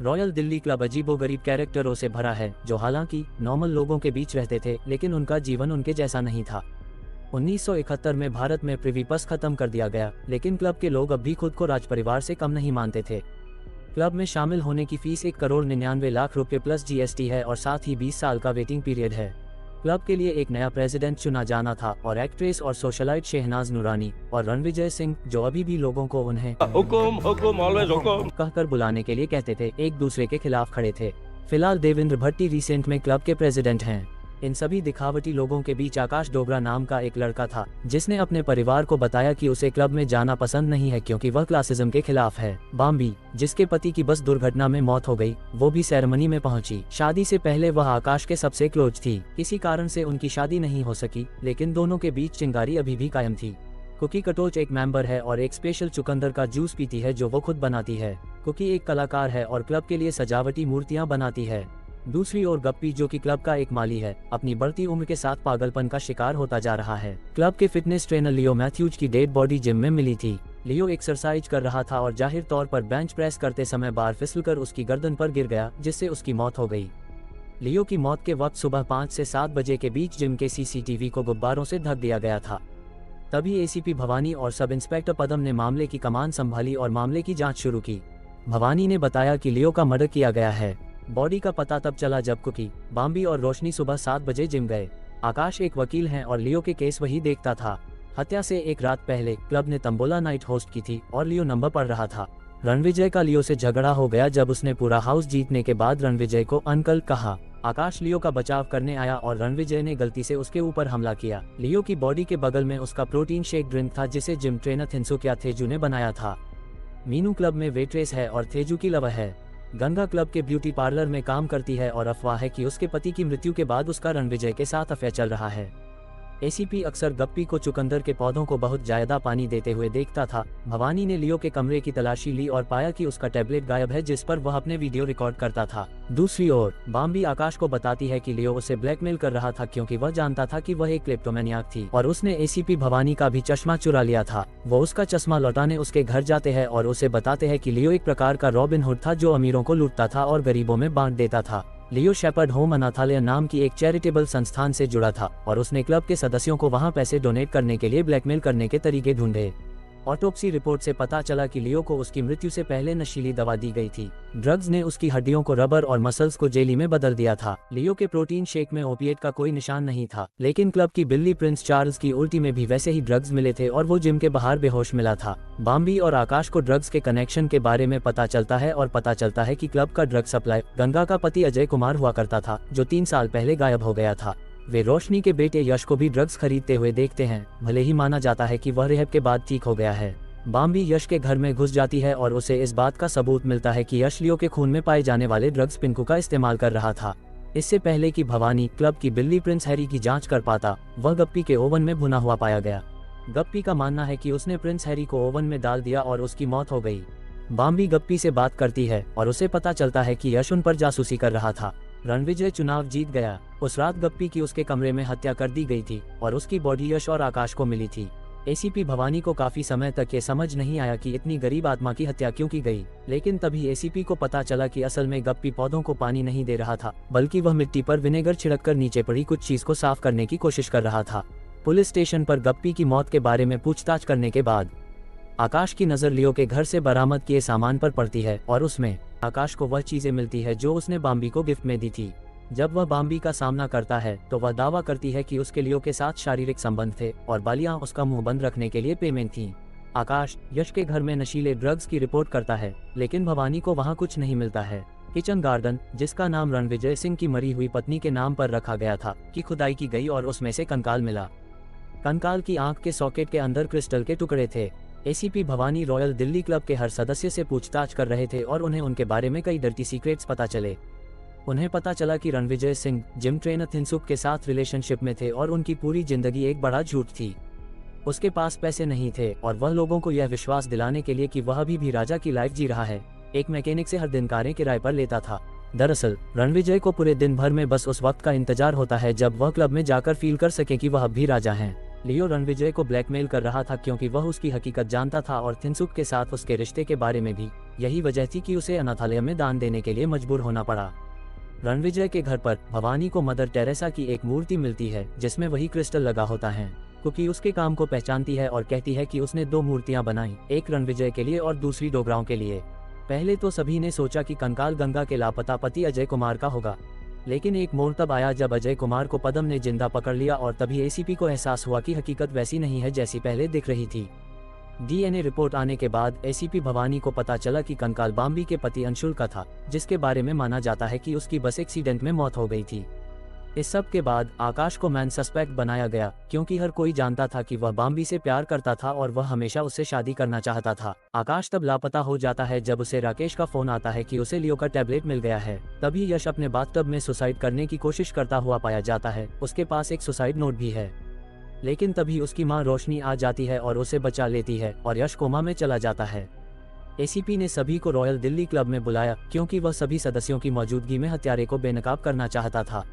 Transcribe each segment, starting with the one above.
Royal Delhi club अजीबोगरीब कैरेक्टरों से भरा है, जो हालांकि नॉर्मल लोगों के बीच रहते थे, लेकिन उनका जीवन उनके जैसा नहीं था। 1971 में भारत में प्रिवी पस खत्म कर दिया गया, लेकिन क्लब के लोग अब भी खुद को राजपरिवार से कम नहीं मानते थे। क्लब में शामिल होने की फीस 1,99,00,000 रुपये प्लस GST है और साथ ही 20 साल का वेटिंग पीरियड है। क्लब के लिए एक नया प्रेसिडेंट चुना जाना था और एक्ट्रेस और सोशलाइट शहनाज नूरानी और रणविजय सिंह, जो अभी भी लोगों को उन्हें हुकुम कहकर बुलाने के लिए कहते थे, एक दूसरे के खिलाफ खड़े थे। फिलहाल देवेंद्र भट्टी रिसेंट में क्लब के प्रेसिडेंट हैं। इन सभी दिखावटी लोगों के बीच आकाश डोगरा नाम का एक लड़का था, जिसने अपने परिवार को बताया कि उसे क्लब में जाना पसंद नहीं है क्योंकि वह क्लासिज्म के खिलाफ है। बॉम्बी, जिसके पति की बस दुर्घटना में मौत हो गई, वो भी सेरेमनी में पहुंची। शादी से पहले वह आकाश के सबसे क्लोज थी। किसी कारण से उनकी शादी नहीं हो सकी, लेकिन दोनों के बीच चिंगारी अभी भी कायम थी। कुकी कटोच एक मेंबर है और एक स्पेशल चुकंदर का जूस पीती है जो वो खुद बनाती है। कुकी एक कलाकार है और क्लब के लिए सजावटी मूर्तियां बनाती है। दूसरी ओर गप्पी, जो कि क्लब का एक माली है, अपनी बढ़ती उम्र के साथ पागलपन का शिकार होता जा रहा है। क्लब के फिटनेस ट्रेनर लियो मैथ्यूज की डेड बॉडी जिम में मिली थी। लियो एक्सरसाइज कर रहा था और जाहिर तौर पर बेंच प्रेस करते समय बार फिसलकर उसकी गर्दन पर गिर गया, जिससे उसकी मौत हो गई। लियो की मौत के वक्त सुबह 5 से 7 बजे के बीच जिम के CCTV को गुब्बारों से ढक दिया गया था। तभी ACP भवानी और सब इंस्पेक्टर पदम ने मामले की कमान संभाली और मामले की जाँच शुरू की। भवानी ने बताया कि लियो का मर्डर किया गया है। बॉडी का पता तब चला जब कुकी, बॉम्बी और रोशनी सुबह 7 बजे जिम गए। आकाश एक वकील हैं और लियो के केस वही देखता था। हत्या से एक रात पहले क्लब ने तंबोला नाइट होस्ट की थी और लियो नंबर पढ़ रहा था। रणविजय का लियो से झगड़ा हो गया जब उसने पूरा हाउस जीतने के बाद रणविजय को अंकल कहा। आकाश लियो का बचाव करने आया और रणविजय ने गलती से उसके ऊपर हमला किया। लियो की बॉडी के बगल में उसका प्रोटीन शेक ड्रिंक था, जिसे जिम ट्रेनर थिंसुक या थेजू ने बनाया था। मीनू क्लब में वेट्रेस है और थेजू की लवर है। गंगा क्लब के ब्यूटी पार्लर में काम करती है और अफवाह है कि उसके पति की मृत्यु के बाद उसका रणविजय के साथ अफेयर चल रहा है। ACP अक्सर गप्पी को चुकंदर के पौधों को बहुत ज्यादा पानी देते हुए देखता था। भवानी ने लियो के कमरे की तलाशी ली और पाया कि उसका टैबलेट गायब है, जिस पर वह अपने वीडियो रिकॉर्ड करता था। दूसरी ओर बॉम्बी आकाश को बताती है कि लियो उसे ब्लैकमेल कर रहा था क्योंकि वह जानता था कि वह एक क्लेप्टोमैनियाक थी और उसने ACP भवानी का भी चश्मा चुरा लिया था। वो उसका चश्मा लौटाने उसके घर जाते हैं और उसे बताते हैं कि लियो एक प्रकार का रॉबिन हुड था जो अमीरों को लूटता था और गरीबों में बांट देता था। लियो शेपर्ड होम अनाथालय नाम की एक चैरिटेबल संस्थान से जुड़ा था और उसने क्लब के सदस्यों को वहां पैसे डोनेट करने के लिए ब्लैकमेल करने के तरीके ढूंढे। ऑटोप्सी रिपोर्ट से पता चला कि लियो को उसकी मृत्यु से पहले नशीली दवा दी गई थी। ड्रग्स ने उसकी हड्डियों को रबर और मसल्स को जेली में बदल दिया था। लियो के प्रोटीन शेक में ओपिएट का कोई निशान नहीं था, लेकिन क्लब की बिल्ली प्रिंस चार्ल्स की उल्टी में भी वैसे ही ड्रग्स मिले थे और वो जिम के बाहर बेहोश मिला था। बॉम्बी और आकाश को ड्रग्स के कनेक्शन के बारे में पता चलता है और पता चलता है कि क्लब का ड्रग सप्लाई गंगा का पति अजय कुमार हुआ करता था, जो 3 साल पहले गायब हो गया था। वे रोशनी के बेटे यश को भी ड्रग्स खरीदते हुए देखते हैं, भले ही माना जाता है कि वह रिहैब के बाद ठीक हो गया है। बॉम्बी यश के घर में घुस जाती है और उसे इस बात का सबूत मिलता है कि यश लियो के खून में पाए जाने वाले ड्रग्स पिंकू का इस्तेमाल कर रहा था। इससे पहले कि भवानी क्लब की बिल्ली प्रिंस हैरी की जांच कर पाता, वह गप्पी के ओवन में भुना हुआ पाया गया। गप्पी का मानना है कि उसने प्रिंस हैरी को ओवन में डाल दिया और उसकी मौत हो गई। बॉम्बी गप्पी से बात करती है और उसे पता चलता है कि यश उन पर जासूसी कर रहा था। रणविजय चुनाव जीत गया। उस रात गप्पी की उसके कमरे में हत्या कर दी गई थी और उसकी बॉडी यश और आकाश को मिली थी। ACP भवानी को काफी समय तक ये समझ नहीं आया कि इतनी गरीब आत्मा की हत्या क्यों की गई, लेकिन तभी ACP को पता चला कि असल में गप्पी पौधों को पानी नहीं दे रहा था, बल्कि वह मिट्टी पर विनेगर छिड़ककर नीचे पड़ी कुछ चीज को साफ करने की कोशिश कर रहा था। पुलिस स्टेशन पर गप्पी की मौत के बारे में पूछताछ करने के बाद आकाश की नजर लियो के घर से बरामद किए सामान पर पड़ती है और उसमें आकाश को वह चीजें मिलती है जो उसने बॉम्बी को गिफ्ट में दी थी। जब वह बॉम्बी का सामना करता है तो वह दावा करती है कि उसके लियो के साथ शारीरिक संबंध थे और बालियां उसका मुंह बंद रखने के लिए पेमेंट थीं। आकाश यश के घर में नशीले ड्रग्स की रिपोर्ट करता है, लेकिन भवानी को वहां कुछ नहीं मिलता है। किचन गार्डन, जिसका नाम रणविजय सिंह की मरी हुई पत्नी के नाम पर रखा गया था, की खुदाई की गई और उसमें से कंकाल मिला। कंकाल की आंख के सॉकेट के अंदर क्रिस्टल के टुकड़े थे। ACP Bhavani royal Delhi club के हर सदस्य से पूछताछ कर रहे थे और उन्हें उनके बारे में कई डर्टी सीक्रेट्स पता चले। उन्हें पता चला कि रणविजय सिंह जिम ट्रेनर थिंसुक के साथ रिलेशनशिप में थे और उनकी पूरी जिंदगी एक बड़ा झूठ थी। उसके पास पैसे नहीं थे और वह लोगों को यह विश्वास दिलाने के लिए कि वह अभी भी राजा की लाइफ जी रहा है, एक मैकेनिक से हर दिन कारें किराए पर लेता था। दरअसल रणविजय को पूरे दिन भर में बस उस वक्त का इंतजार होता है जब वह क्लब में जाकर फील कर सके कि वह अब भी राजा हैं। लियो रणविजय को ब्लैकमेल कर रहा था क्योंकि वह उसकी हकीकत जानता था और थिंसुक के साथ उसके रिश्ते के बारे में भी। यही वजह थी कि उसे अनाथालय में दान देने के लिए मजबूर होना पड़ा। रणविजय के घर पर भवानी को मदर टेरेसा की एक मूर्ति मिलती है जिसमें वही क्रिस्टल लगा होता है। कुकी उसके काम को पहचानती है और कहती है कि उसने 2 मूर्तियां बनाई, एक रणविजय के लिए और दूसरी डोगराव के लिए। पहले तो सभी ने सोचा कि कंकाल गंगा के लापता पति अजय कुमार का होगा, लेकिन एक मोड़ तब आया जब अजय कुमार को पदम ने जिंदा पकड़ लिया और तभी एसीपी को एहसास हुआ कि हकीकत वैसी नहीं है जैसी पहले दिख रही थी। डीएनए रिपोर्ट आने के बाद एसीपी भवानी को पता चला कि कंकाल बाम्बी के पति अंशुल का था, जिसके बारे में माना जाता है कि उसकी बस एक्सीडेंट में मौत हो गई थी। इस सब के बाद आकाश को मैन सस्पेक्ट बनाया गया, क्योंकि हर कोई जानता था कि वह बाम्बी से प्यार करता था और वह हमेशा उससे शादी करना चाहता था। आकाश तब लापता हो जाता है जब उसे राकेश का फोन आता है कि उसे लियो का टैबलेट मिल गया है। तभी यश अपने बाथटब में सुसाइड करने की कोशिश करता हुआ पाया जाता है। उसके पास एक सुसाइड नोट भी है, लेकिन तभी उसकी मां रोशनी आ जाती है और उसे बचा लेती है और यश कोमा में चला जाता है। एसीपी ने सभी को रॉयल दिल्ली क्लब में बुलाया, क्योंकि वह सभी सदस्यों की मौजूदगी में हत्यारे को बेनकाब करना चाहता था।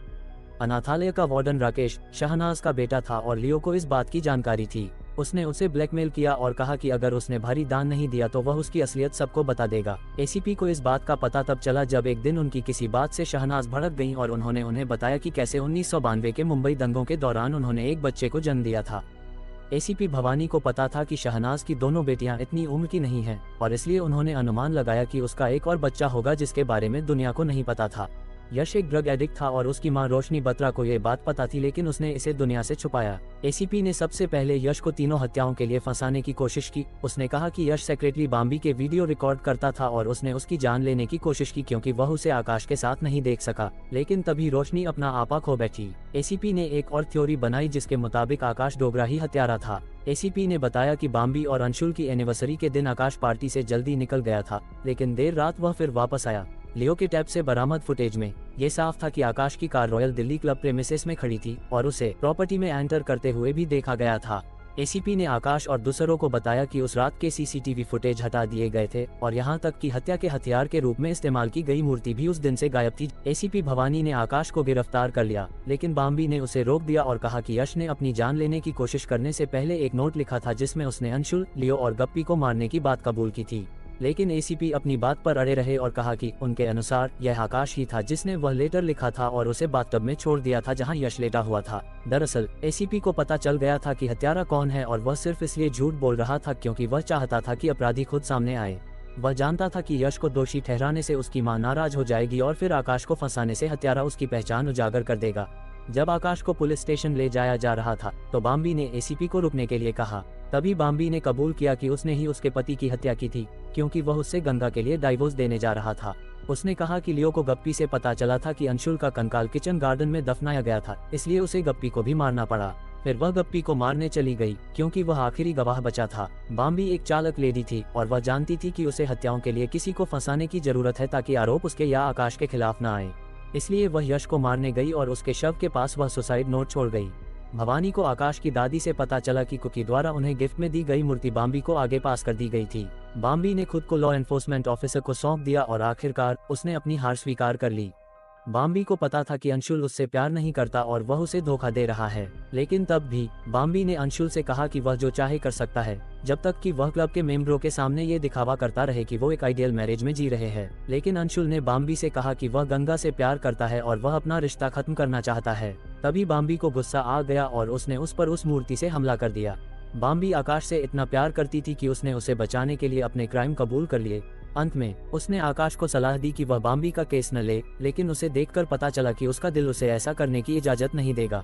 अनाथालय का वार्डन राकेश शहनाज का बेटा था और लियो को इस बात की जानकारी थी। उसने उसे ब्लैकमेल किया और कहा कि अगर उसने भारी दान नहीं दिया तो वह उसकी असलियत सबको बता देगा। एसीपी को इस बात का पता तब चला जब एक दिन उनकी किसी बात से शहनाज भड़क गईं और उन्होंने उन्हें बताया कि कैसे 1992 के मुंबई दंगों के दौरान उन्होंने एक बच्चे को जन्म दिया था। एसीपी भवानी को पता था कि शहनाज की दोनों बेटियां इतनी उम्र की नहीं हैं और इसलिए उन्होंने अनुमान लगाया कि उसका एक और बच्चा होगा जिसके बारे में दुनिया को नहीं पता था। यश एक ड्रग एडिक्ट था और उसकी मां रोशनी बत्रा को ये बात पता थी, लेकिन उसने इसे दुनिया से छुपाया। एसीपी ने सबसे पहले यश को तीनों हत्याओं के लिए फंसाने की कोशिश की। उसने कहा कि यश सेक्रेटरी बाम्बी के वीडियो रिकॉर्ड करता था और उसने उसकी जान लेने की कोशिश की क्योंकि वह उसे आकाश के साथ नहीं देख सका, लेकिन तभी रोशनी अपना आपा खो बैठी। एसीपी ने एक और थ्योरी बनाई जिसके मुताबिक आकाश डोगरा ही हत्यारा था। एसीपी ने बताया कि बाम्बी और अंशुल की एनिवर्सरी के दिन आकाश पार्टी से जल्दी निकल गया था, लेकिन देर रात वह फिर वापस आया। लियो के टैब से बरामद फुटेज में ये साफ था कि आकाश की car royal Delhi club premises में खड़ी थी और उसे प्रॉपर्टी में एंटर करते हुए भी देखा गया था। एसीपी ने आकाश और दूसरों को बताया कि उस रात के सीसीटीवी फुटेज हटा दिए गए थे और यहां तक कि हत्या के हथियार के रूप में इस्तेमाल की गई मूर्ति भी उस दिन से गायब थी। एसीपी भवानी ने आकाश को गिरफ्तार कर लिया, लेकिन बाम्बी ने उसे रोक दिया और कहा कि यश ने अपनी जान लेने की कोशिश करने से पहले एक नोट लिखा था जिसमें उसने अंशुल, लियो और गप्पी को मारने की बात कबूल की थी। लेकिन एसीपी अपनी बात पर अड़े रहे और कहा कि उनके अनुसार यह आकाश ही था जिसने वह लेटर लिखा था और उसे बाथटब में छोड़ दिया था जहां यश लेटा हुआ था। दरअसल एसीपी को पता चल गया था कि हत्यारा कौन है और वह सिर्फ इसलिए झूठ बोल रहा था क्योंकि वह चाहता था कि अपराधी खुद सामने आए। वह जानता था कि यश को दोषी ठहराने से उसकी मां नाराज हो जाएगी और फिर आकाश को फंसाने से हत्यारा उसकी पहचान उजागर कर देगा। जब आकाश को पुलिस स्टेशन ले जाया जा रहा था तो बाम्बी ने एसीपी को रुकने के लिए कहा। तभी बाम्बी ने कबूल किया कि उसने ही उसके पति की हत्या की थी, क्योंकि वह उससे गंगा के लिए डाइवोर्स देने जा रहा था। उसने कहा कि लियो को गप्पी से पता चला था कि अंशुल का कंकाल किचन गार्डन में दफनाया गया था, इसलिए उसे गप्पी को भी मारना पड़ा। फिर वह गप्पी को मारने चली गई क्योंकि वह आखिरी गवाह बचा था। बाम्बी एक चालक लेडी थी और वह जानती थी कि उसे हत्याओं के लिए किसी को फंसाने की जरूरत है ताकि आरोप उसके या आकाश के खिलाफ न आए। इसलिए वह यश को मारने गई और उसके शव के पास वह सुसाइड नोट छोड़ गई। भवानी को आकाश की दादी से पता चला कि कुकी द्वारा उन्हें गिफ्ट में दी गई मूर्ति बाम्बी को आगे पास कर दी गई थी। बाम्बी ने खुद को लॉ एनफोर्समेंट ऑफिसर को सौंप दिया और आखिरकार उसने अपनी हार स्वीकार कर ली। बाम्बी को पता था कि अंशुल उससे प्यार नहीं करता और वह उसे धोखा दे रहा है, लेकिन तब भी बाम्बी ने अंशुल से कहा कि वह जो चाहे कर सकता है जब तक कि वह क्लब के मेंबरों के सामने ये दिखावा करता रहे कि वो एक आइडियल मैरिज में जी रहे हैं। लेकिन अंशुल ने बाम्बी से कहा कि वह गंगा से प्यार करता है और वह अपना रिश्ता खत्म करना चाहता है। तभी बाम्बी को गुस्सा आ गया और उसने उस पर उस मूर्ति से हमला कर दिया। बाम्बी आकाश से इतना प्यार करती थी कि उसने उसे बचाने के लिए अपने क्राइम कबूल कर लिए। अंत में उसने आकाश को सलाह दी कि वह बाम्बी का केस न ले, लेकिन उसे देखकर पता चला कि उसका दिल उसे ऐसा करने की इजाजत नहीं देगा।